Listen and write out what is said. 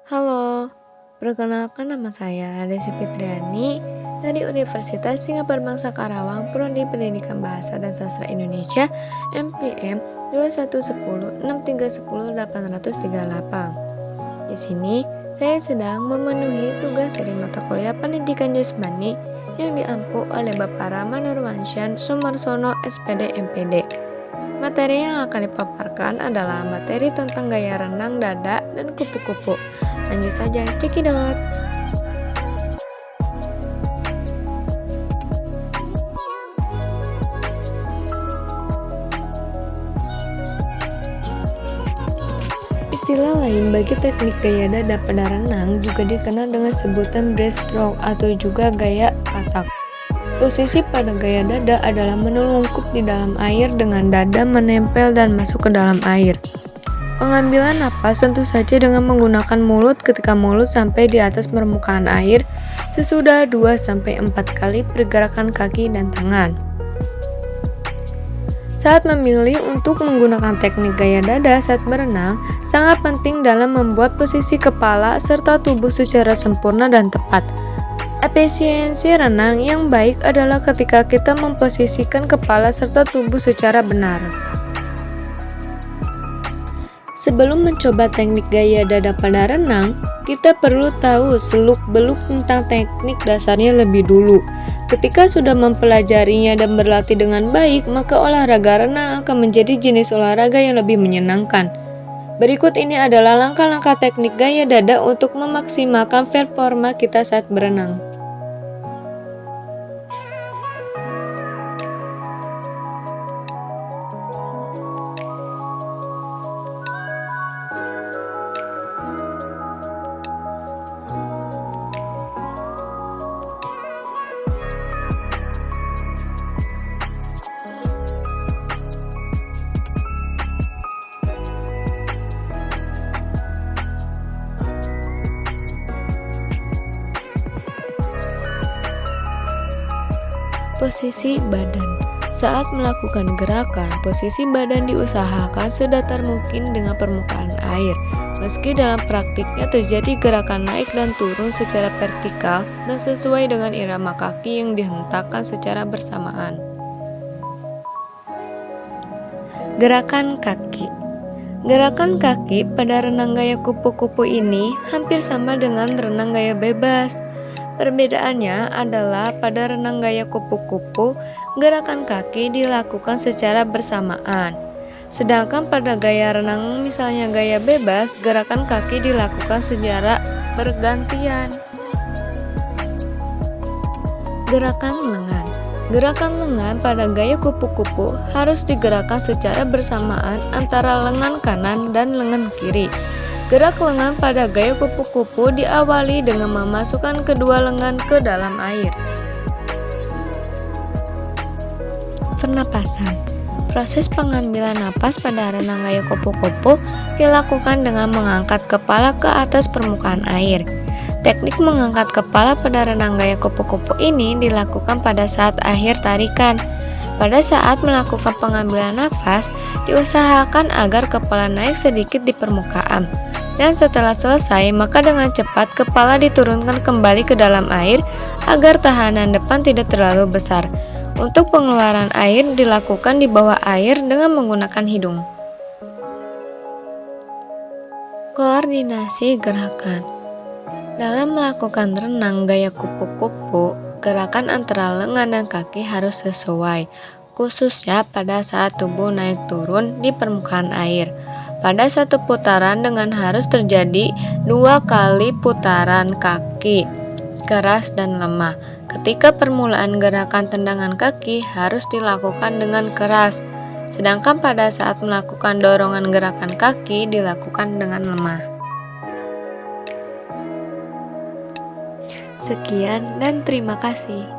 Halo, perkenalkan nama saya Desi Fitriani dari Universitas Singapura Bangsa Karawang, Prodi Pendidikan Bahasa dan Sastra Indonesia, NPM 211063108838. Di sini, saya sedang memenuhi tugas dari mata kuliah Pendidikan Jasmani yang diampu oleh Bapak Rama Nurwansyah Sumarsono, SPD MPD. Materi yang akan dipaparkan adalah materi tentang gaya renang dada dan kupu-kupu. Lanjut saja, cekidot. Istilah lain bagi teknik gaya dada pada renang juga dikenal dengan sebutan breaststroke atau juga gaya katak. Posisi pada gaya dada adalah menelungkup di dalam air dengan dada menempel dan masuk ke dalam air. Pengambilan napas tentu saja dengan menggunakan mulut ketika mulut sampai di atas permukaan air sesudah 2-4 kali pergerakan kaki dan tangan. Saat memilih untuk menggunakan teknik gaya dada saat berenang, sangat penting dalam membuat posisi kepala serta tubuh secara sempurna dan tepat. Efisiensi renang yang baik adalah ketika kita memposisikan kepala serta tubuh secara benar. Sebelum mencoba teknik gaya dada pada renang, kita perlu tahu seluk-beluk tentang teknik dasarnya lebih dulu. Ketika sudah mempelajarinya dan berlatih dengan baik, maka olahraga renang akan menjadi jenis olahraga yang lebih menyenangkan. Berikut ini adalah langkah-langkah teknik gaya dada untuk memaksimalkan performa kita saat berenang. Posisi badan. Saat melakukan gerakan, posisi badan diusahakan sedatar mungkin dengan permukaan air. Meski dalam praktiknya terjadi gerakan naik dan turun secara vertikal dan sesuai dengan irama kaki yang dihentakkan secara bersamaan. Gerakan kaki. Gerakan kaki pada renang gaya kupu-kupu ini hampir sama dengan renang gaya bebas. Perbedaannya adalah pada renang gaya kupu-kupu, gerakan kaki dilakukan secara bersamaan. Sedangkan pada gaya renang misalnya gaya bebas, gerakan kaki dilakukan secara bergantian. Gerakan lengan. Gerakan lengan pada gaya kupu-kupu harus digerakkan secara bersamaan antara lengan kanan dan lengan kiri. Gerak lengan pada gaya kupu-kupu diawali dengan memasukkan kedua lengan ke dalam air. Pernapasan. Proses pengambilan napas pada renang gaya kupu-kupu dilakukan dengan mengangkat kepala ke atas permukaan air. Teknik mengangkat kepala pada renang gaya kupu-kupu ini dilakukan pada saat akhir tarikan. Pada saat melakukan pengambilan nafas, diusahakan agar kepala naik sedikit di permukaan. Dan setelah selesai, maka dengan cepat kepala diturunkan kembali ke dalam air agar tahanan depan tidak terlalu besar. Untuk pengeluaran air dilakukan di bawah air dengan menggunakan hidung. Koordinasi gerakan. Dalam melakukan renang gaya kupu-kupu, gerakan antara lengan dan kaki harus sesuai, khususnya pada saat tubuh naik turun di permukaan air. Pada satu putaran dengan harus terjadi 2 kali putaran kaki, keras dan lemah. Ketika permulaan gerakan tendangan kaki harus dilakukan dengan keras, sedangkan pada saat melakukan dorongan gerakan kaki dilakukan dengan lemah. Sekian dan terima kasih.